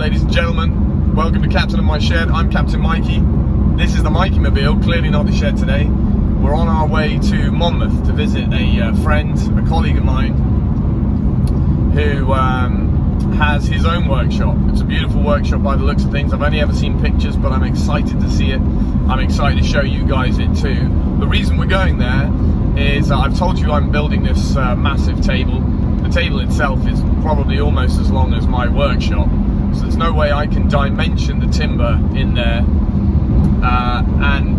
ladies and gentlemen. Welcome to Captain of My Shed. I'm Captain Mikey. This is the Mikey-mobile, clearly not the shed today. We're on our way to Monmouth to visit a friend, a colleague of mine, who has his own workshop. It's a beautiful workshop by the looks of things. I've only ever seen pictures, but I'm excited to see it. I'm excited to show you guys it too. The reason we're going there is I've told you I'm building this massive table. The table itself is probably almost as long as my workshop, so there's no way I can dimension the timber in there. And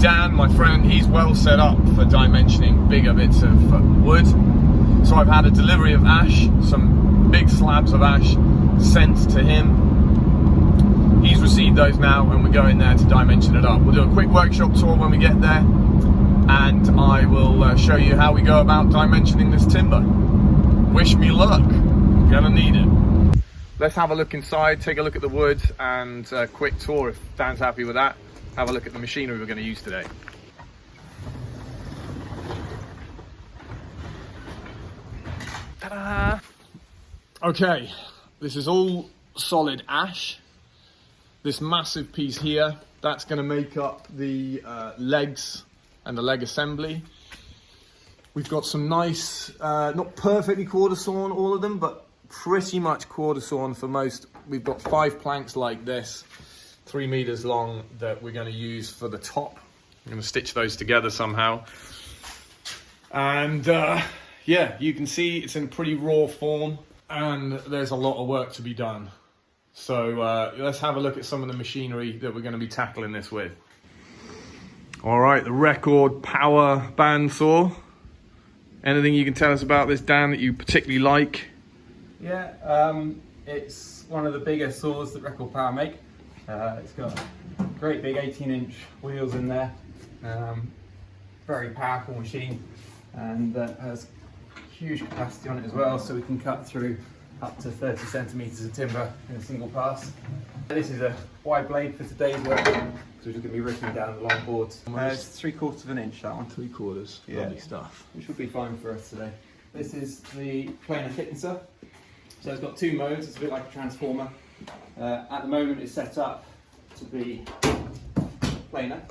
Dan, my friend, he's well set up for dimensioning bigger bits of wood. So I've had a delivery of ash, some big slabs of ash sent to him. He's received those now, and we're going there to dimension it up. We'll do a quick workshop tour when we get there, and I will show you how we go about dimensioning this timber. Wish me luck, gonna need it. Let's have a look inside, take a look at the wood, and a quick tour if Dan's happy with that. Have a look at the machinery we're going to use today. Ta-da! Okay, this is all solid ash. This massive piece here, that's going to make up the legs and the leg assembly. We've got some nice, not perfectly quarter sawn all of them, but pretty much quarter sawn for most. We've got 5 planks like this, 3 meters long, that we're going to use for the top. I'm going to stitch those together somehow. And yeah, you can see it's in pretty raw form, and there's a lot of work to be done. So let's have a look at some of the machinery that we're going to be tackling this with. All right, the Record Power bandsaw. Anything you can tell us about this, Dan, that you particularly like? Yeah, it's one of the bigger saws that Record Power make. It's got great big 18-inch wheels in there. Very powerful machine, and has huge capacity on it as well, so we can cut through up to 30 centimeters of timber in a single pass. This is a wide blade for today's work, so we're just going to be ripping down the long boards. It's 3/4 of an inch, that one. 3/4, yeah. Lovely stuff. Which will be fine for us today. This is the planer thicknesser. So it's got 2 modes, it's a bit like a transformer. At the moment it's set up to be planer.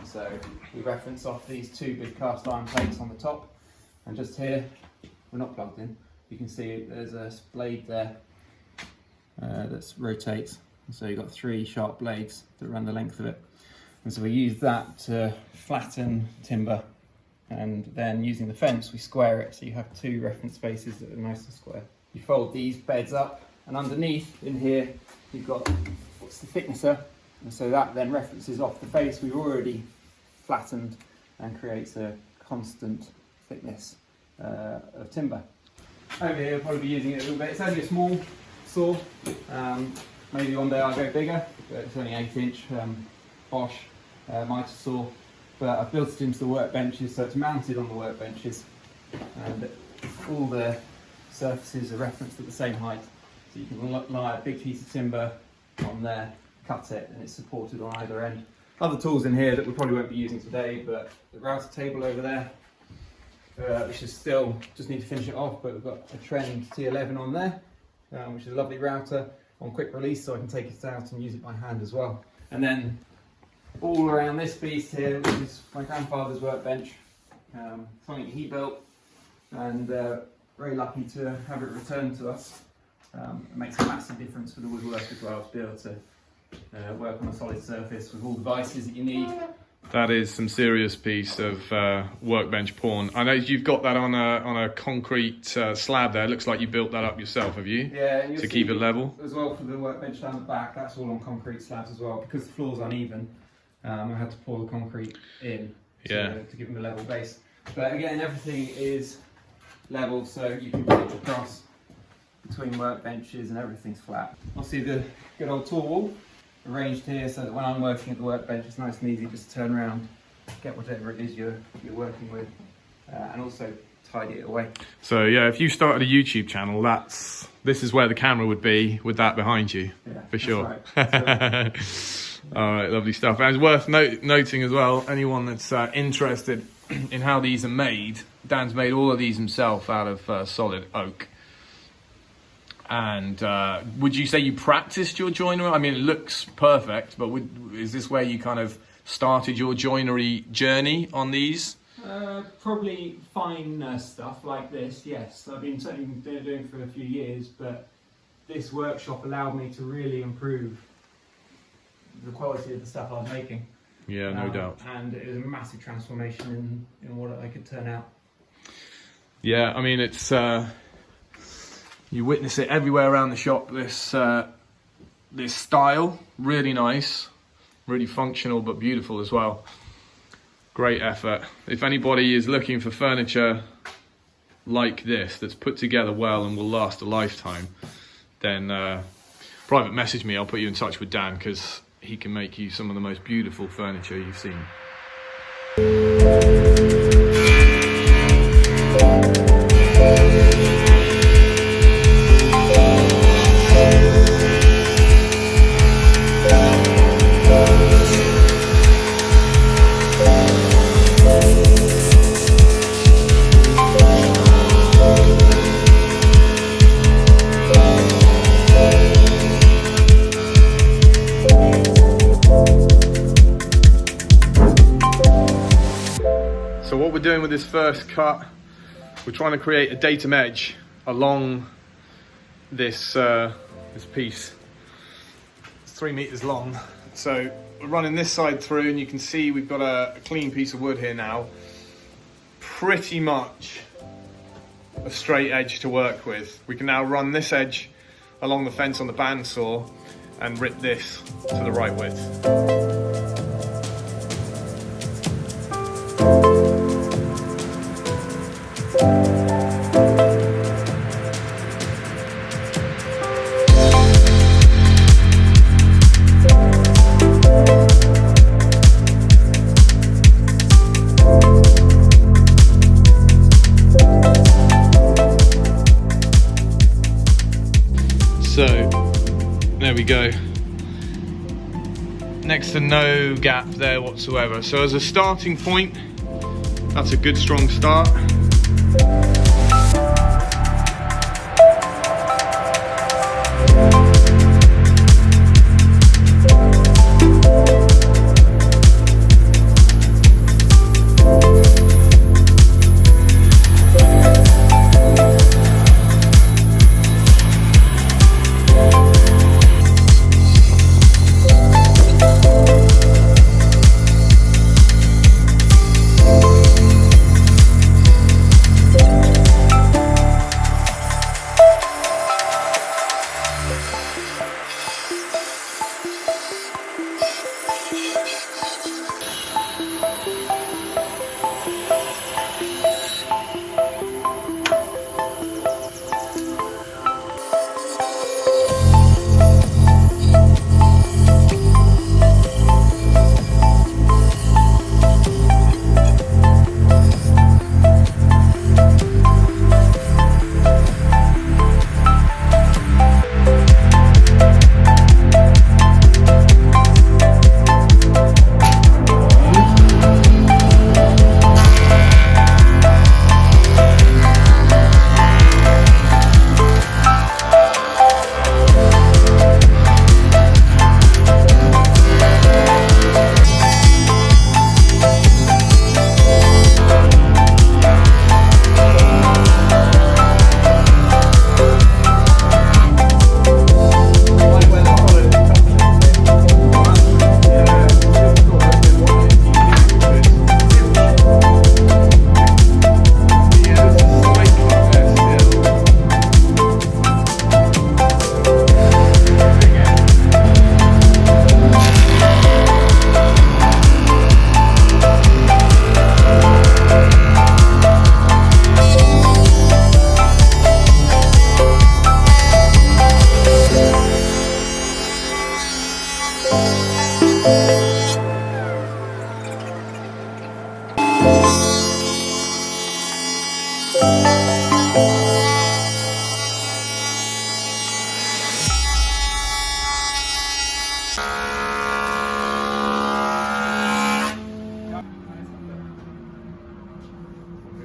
So we reference off these 2 big cast iron plates on the top. And just here, we're not plugged in, you can see there's a blade there that rotates. So you've got 3 sharp blades that run the length of it. And so we use that to flatten timber, and then using the fence we square it, so you have 2 reference spaces that are nice and square. You fold these beds up, and underneath in here you've got what's the thicknesser, and so that then references off the face we've already flattened and creates a constant thickness of timber. Over here we'll probably be using it a little bit. It's only a small saw. Maybe one day I'll go bigger, but it's only 8-inch Bosch mitre saw. But I've built it into the workbenches, so it's mounted on the workbenches, and all the surfaces are referenced at the same height. So you can lie a big piece of timber on there, cut it, and it's supported on either end. Other tools in here that we probably won't be using today, but the router table over there, which is still, just need to finish it off, but we've got a Trend T11 on there, which is a lovely router on quick release, so I can take it out and use it by hand as well. And then all around this beast here, which is my grandfather's workbench, something he built, and very lucky to have it returned to us. It makes a massive difference for the woodwork as well, to be able to work on a solid surface with all the devices that you need. That is some serious piece of workbench porn. I know you've got that on a concrete slab there. It looks like you built that up yourself, have you? Yeah, to keep it level. As well for the workbench down the back, that's all on concrete slabs as well. Because the floor's uneven, I had to pour the concrete in to give them a level base. But again, everything is level, so you can pitch across between workbenches and everything's flat. Obviously the good old tool wall arranged here so that when I'm working at the workbench it's nice and easy just to turn around, get whatever it is you're working with, and also tidy it away. So yeah, if you started a YouTube channel, this is where the camera would be with that behind you, for sure. Right. That's right. All right, lovely stuff. And it's worth noting as well, anyone that's interested in how these are made, Dan's made all of these himself out of solid oak. And would you say you practiced your joinery? I mean, it looks perfect, but is this where you kind of started your joinery journey on these? Probably fine stuff like this, yes. I've been certainly doing it for a few years, but this workshop allowed me to really improve the quality of the stuff I was making. Yeah, no doubt. And it was a massive transformation in what I could turn out. Yeah, I mean, it's you witness it everywhere around the shop. This style, really nice, really functional, but beautiful as well. Great effort. If anybody is looking for furniture like this, that's put together well and will last a lifetime, then private message me. I'll put you in touch with Dan, because he can make you some of the most beautiful furniture you've seen. So what we're doing with this first cut, we're trying to create a datum edge along this this piece. It's 3 meters long. So we're running this side through, and you can see we've got a clean piece of wood here now. Pretty much a straight edge to work with. We can now run this edge along the fence on the bandsaw and rip this to the right width. So there we go, next to no gap there whatsoever. So as a starting point, that's a good strong start.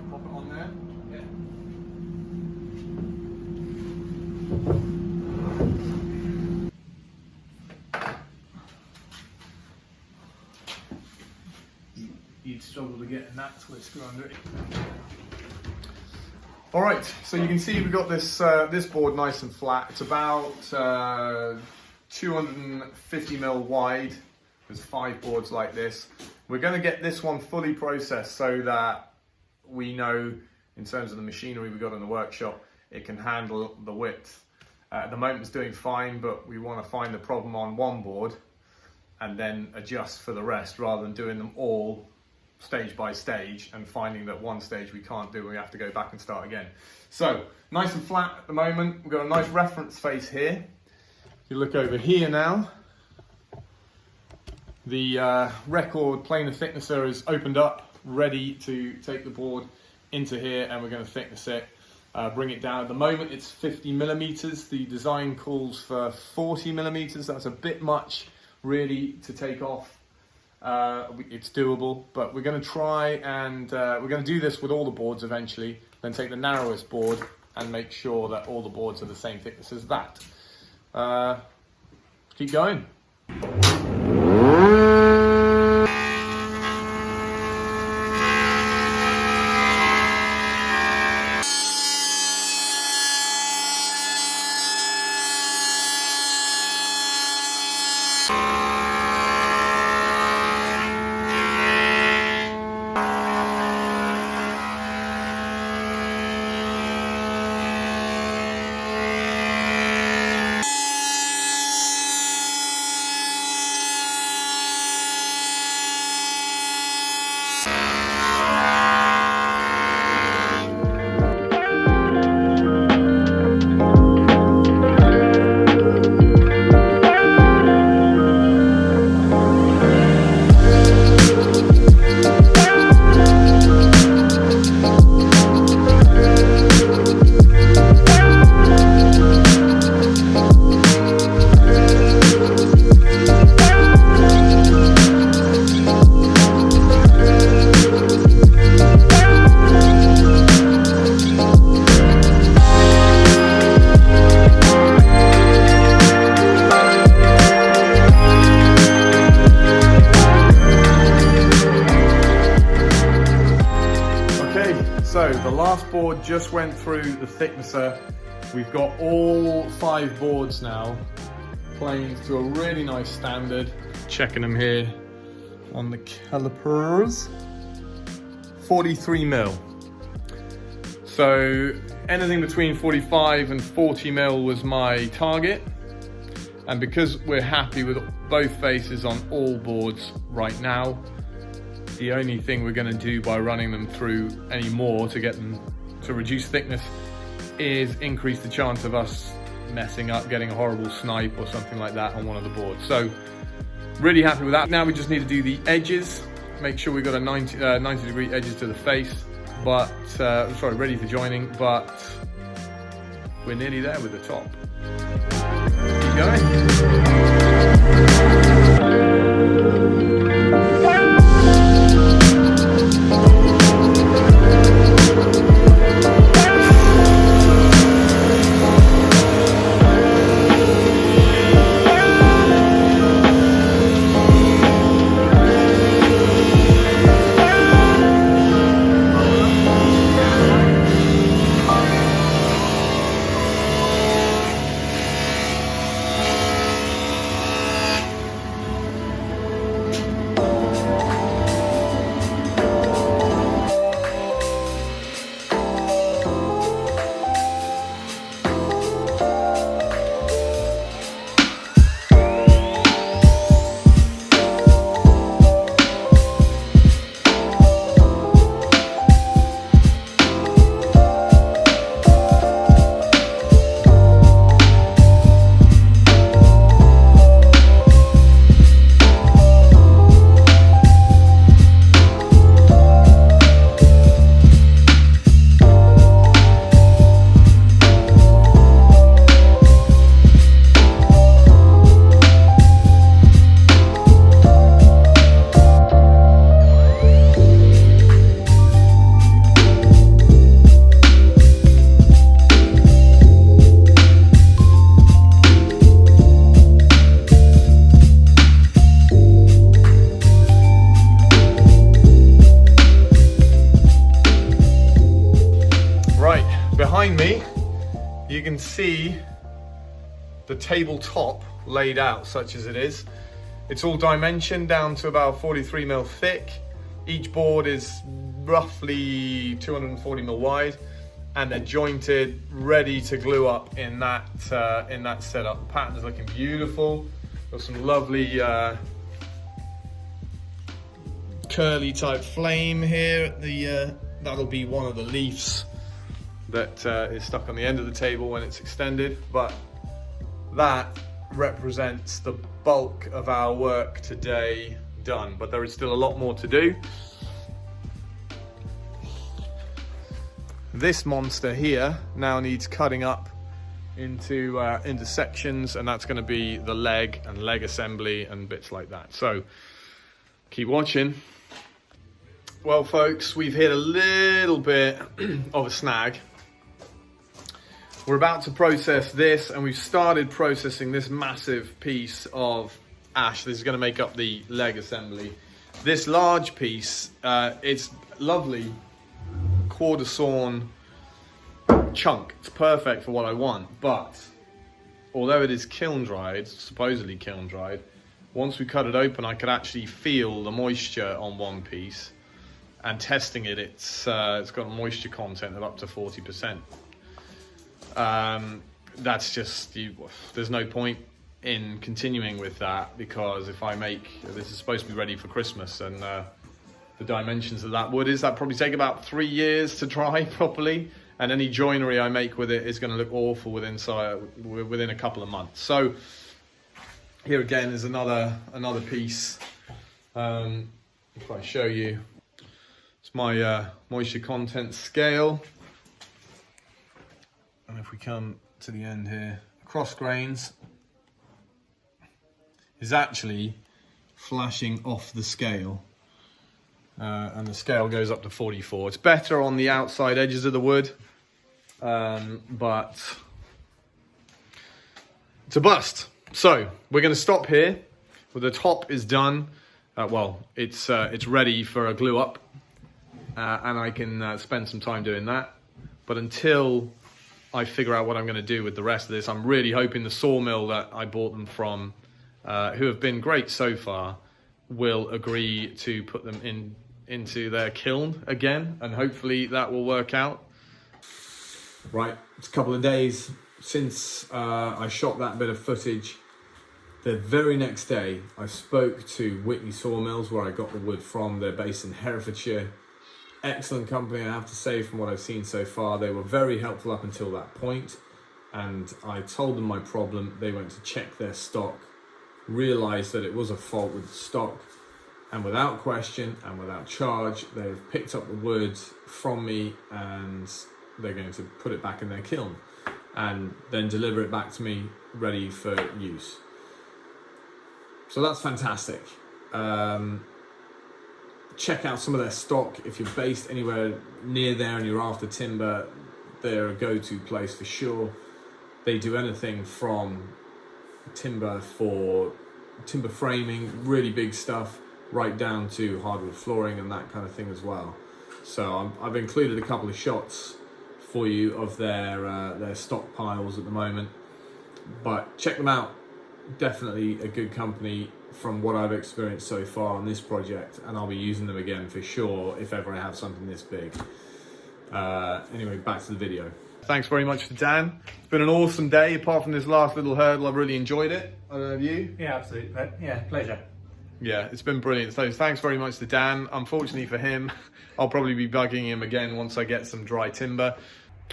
Pop it on there. Yeah. we're getting that twister under it. All right, so you can see we've got this this board nice and flat. It's about 250mm wide. There's 5 boards like this. We're going to get this one fully processed so that we know, in terms of the machinery we've got in the workshop, it can handle the width. At the moment it's doing fine, but we want to find the problem on one board and then adjust for the rest, rather than doing them all stage by stage and finding that one stage we can't do and we have to go back and start again. So nice and flat at the moment. We've got a nice reference face here. If you look over here now, the record planer thicknesser is opened up, ready to take the board into here, and we're going to thickness it, bring it down. At the moment it's 50mm. The design calls for 40mm. That's a bit much really to take off. It's doable, but we're going to try and we're going to do this with all the boards eventually, then take the narrowest board and make sure that all the boards are the same thickness as that. Keep going. So the last board just went through the thicknesser. We've got all 5 boards now planed to a really nice standard. Checking them here on the calipers. 43mm. So anything between 45 and 40mm was my target. And because we're happy with both faces on all boards right now, the only thing we're going to do by running them through any more to get them to reduce thickness is increase the chance of us messing up, getting a horrible snipe or something like that on one of the boards. So really happy with that. Now we just need to do the edges, make sure we've got a 90 degree edges to the face, but sorry, ready for joining, but we're nearly there with the top. Keep going. behind me, you can see the tabletop laid out such as it is. It's all dimensioned down to about 43mm thick. Each board is roughly 240mm wide, and they're jointed, ready to glue up in that setup. The pattern is looking beautiful. Got some lovely curly type flame here at the that'll be one of the leaves that is stuck on the end of the table when it's extended, but that represents the bulk of our work today done, but there is still a lot more to do. This monster here now needs cutting up into sections, and that's going to be the leg and leg assembly and bits like that. So keep watching. Well folks, we've hit a little bit of a snag. We're about to process this, and we've started processing this massive piece of ash. This is going to make up the leg assembly. This large piece, it's lovely quarter sawn chunk. It's perfect for what I want, but although it is kiln dried, supposedly kiln dried, once we cut it open, I could actually feel the moisture on one piece, and testing it, it's got a moisture content of up to 40%. That's just, there's no point in continuing with that, because if I make, this is supposed to be ready for Christmas, and the dimensions of that wood is, that probably take about 3 years to dry properly, and any joinery I make with it is going to look awful within a couple of months. So here again is another piece. If I show you, it's my moisture content scale. And if we come to the end here, cross grains is actually flashing off the scale, and the scale goes up to 44. It's better on the outside edges of the wood, but it's a bust. So we're going to stop here. Well, the top is done. Well, it's ready for a glue up, and I can spend some time doing that. But until I figure out what I'm going to do with the rest of this, I'm really hoping the sawmill that I bought them from, who have been great so far, will agree to put them into their kiln again, and hopefully that will work out. Right, it's a couple of days since I shot that bit of footage. The very next day, I spoke to Whitney Sawmills, where I got the wood from. They're based in Herefordshire. Excellent company, I have to say, from what I've seen so far. They were very helpful up until that point, and I told them my problem. They went to check their stock, realised that it was a fault with the stock, and without question and without charge, they've picked up the wood from me, and they're going to put it back in their kiln and then deliver it back to me ready for use. So that's fantastic. Check out some of their stock. If you're based anywhere near there and you're after timber, they're a go-to place for sure. They do anything from timber for timber framing, really big stuff, right down to hardwood flooring and that kind of thing as well. So I've included a couple of shots for you of their stockpiles at the moment, but check them out. Definitely a good company from what I've experienced so far on this project, and I'll be using them again for sure if ever I have something this big. Anyway, back to the video. Thanks very much to Dan. It's been an awesome day. Apart from this last little hurdle, I've really enjoyed it. I don't know, have you? Yeah, absolutely. Yeah, pleasure. Yeah, it's been brilliant. So thanks very much to Dan. Unfortunately for him, I'll probably be bugging him again once I get some dry timber.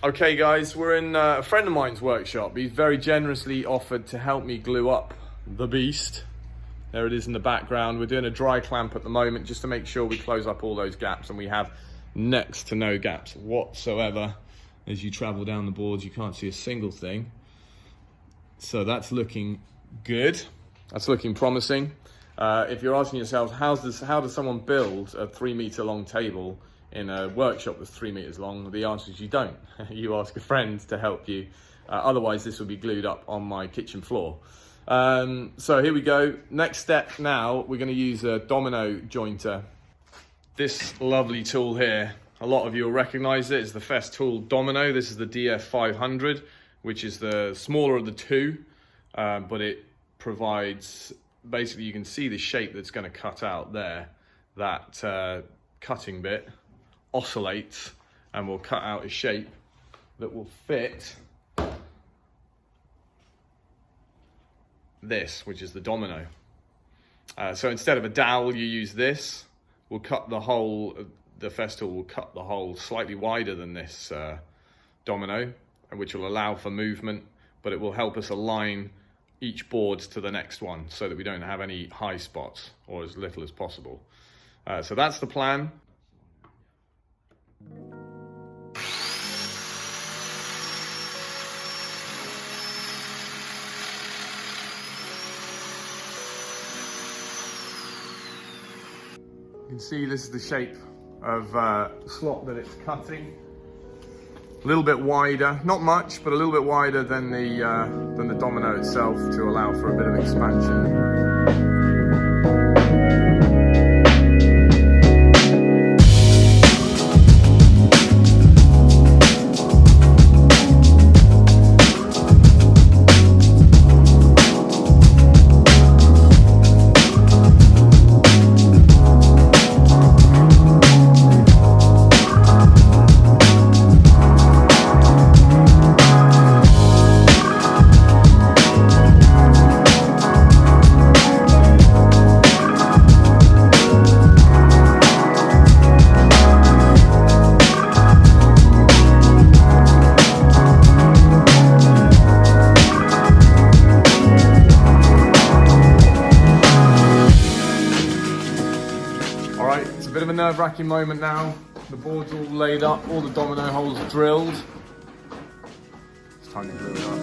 Okay guys, we're in a friend of mine's workshop. He's very generously offered to help me glue up the beast. There it is in the background. We're doing a dry clamp at the moment just to make sure we close up all those gaps, and we have next to no gaps whatsoever. As you travel down the boards, you can't see a single thing. So that's looking good. That's looking promising. If you're asking yourselves, how does someone build a 3 meter long table in a workshop that's 3 meters long? The answer is you don't. You ask a friend to help you. Otherwise, this will be glued up on my kitchen floor. So here we go. Next step now, we're going to use a domino jointer. This lovely tool here, a lot of you will recognize it. It's the Festool Domino. This is the DF500, which is the smaller of the two, but it provides, basically you can see the shape that's going to cut out there. That cutting bit oscillates and will cut out a shape that will fit this, which is the domino. So instead of a dowel, you use this. We'll cut the hole, the Festool will cut the hole slightly wider than this domino, which will allow for movement, but it will help us align each board to the next one so that we don't have any high spots, or as little as possible. So that's the plan. You can see this is the shape of slot that it's cutting. A little bit wider, not much, but a little bit wider than the domino itself to allow for a bit of expansion. Bit of a nerve-wracking moment now. The board's all laid up, all the domino holes drilled. It's time to glue it up.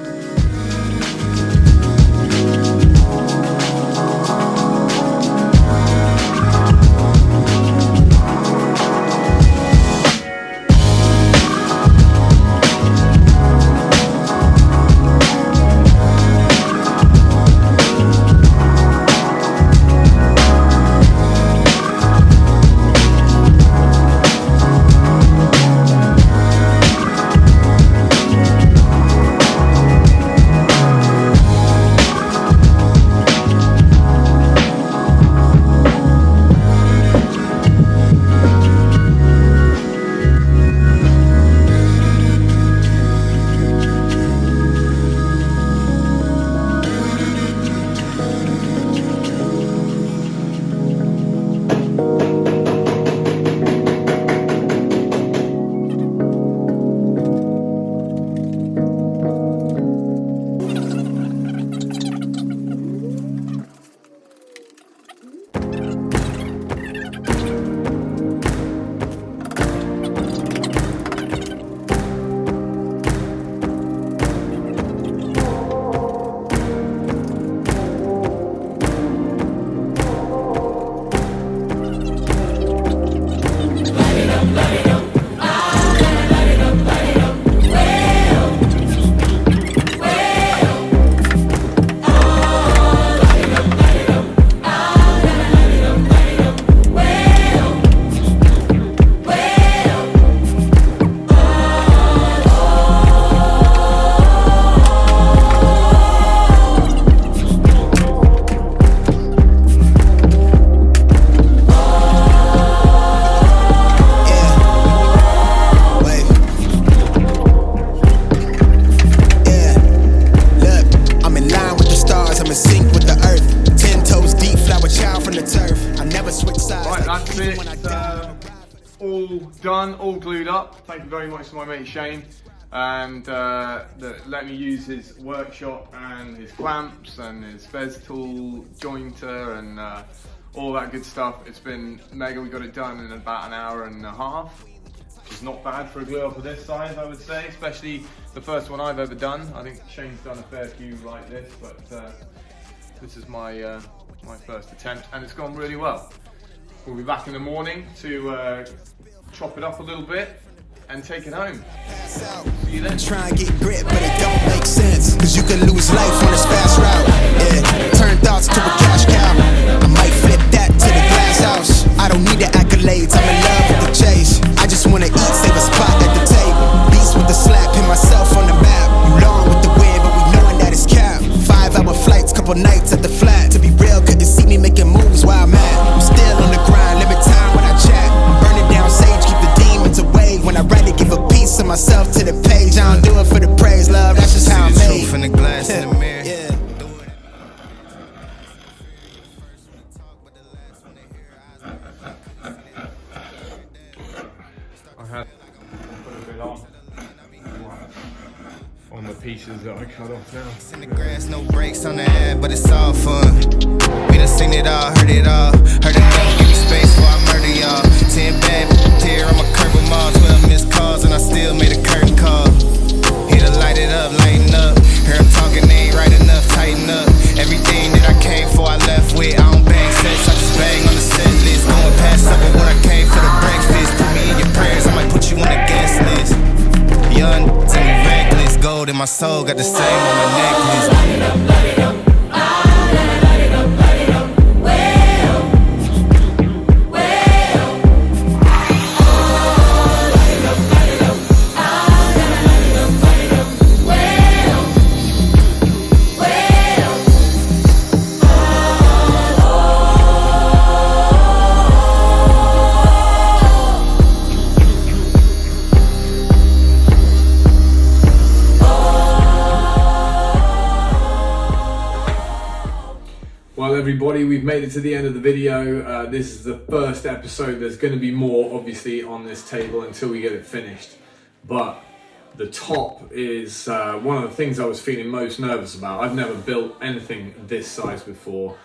All done, all glued up. Thank you very much to my mate Shane, and that let me use his workshop and his clamps and his Festool jointer and all that good stuff. It's been mega. We got it done in about an hour and a half, which is not bad for a glue up of this size, I would say, especially the first one I've ever done. I think Shane's done a fair few like this, but this is my my first attempt, and it's gone really well. We'll be back in the morning to chop it up a little bit and take it home. See you then. Try and get grit, but it don't make sense, cause you can lose life on this fast route. Yeah, turn thoughts to a cash cow. I might flip that to the glass house. I don't need the accolades, I'm in love with the chase. I just wanna eat, save a spot at the table. Beast with the slap, pin myself on the map. You long with the wind, but we knowing that it's capped. 5-hour flights, couple nights at the flat. To be real, couldn't see me making moves while I'm at. I'm still on the grind, limit time when I chat. I'm burning down sage, keep the demons away. When I write it, give a piece of myself to the page. I don't do it for the praise, love, that's just how I'm made. From the glass in the mirror. Yeah. I had on the pieces that I cut off now. In the grass, no brakes on the ad, but it's all fun. We done seen it all, heard it all. Heard enough, give me space before I murder y'all. 10 bad here, I'ma curb them all. 12 missed calls, and I still made a curtain call. Here to light it up, lighten up. Hear them talking, they ain't right enough, tighten up. Everything that I came for, I left with. I don't bang sets, I just bang on the set list. Going past up with what I came for the breakfast. Put me in your prayers, I might put you on the guest list. Young, tell me reckless. Gold in my soul, got the same on my necklace. Light it up, light it up. Light it up, light it up. Well, well. Light it up, light it up. Light it up, light it up. Well, well. Well, everybody, we've made it to the end of the video. This is the first episode. There's going to be more, obviously, on this table until we get it finished. But the top is one of the things I was feeling most nervous about. I've never built anything this size before.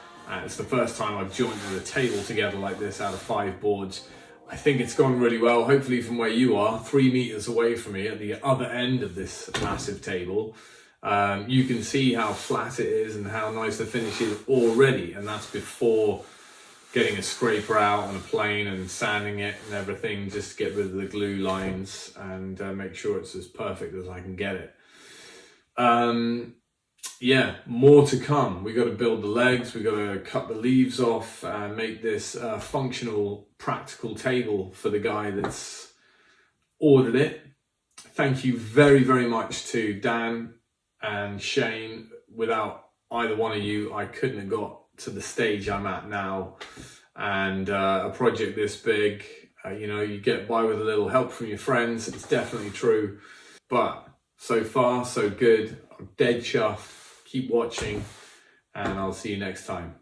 It's the first time I've joined the table together like this out of 5 boards. I think it's gone really well. Hopefully from where you are, 3 meters away from me at the other end of this massive table, you can see how flat it is and how nice the finish is already, and that's before getting a scraper out on a plane and sanding it and everything, just to get rid of the glue lines and make sure it's as perfect as I can get it. Yeah, more to come. We got to build the legs, we got to cut the leaves off and make this a functional, practical table for the guy that's ordered it. Thank you very, very much to Dan and Shane. Without either one of you, I couldn't have got to the stage I'm at now. And a project this big, you know, you get by with a little help from your friends. It's definitely true. But so far, so good. I'm dead chuffed. Keep watching, and I'll see you next time.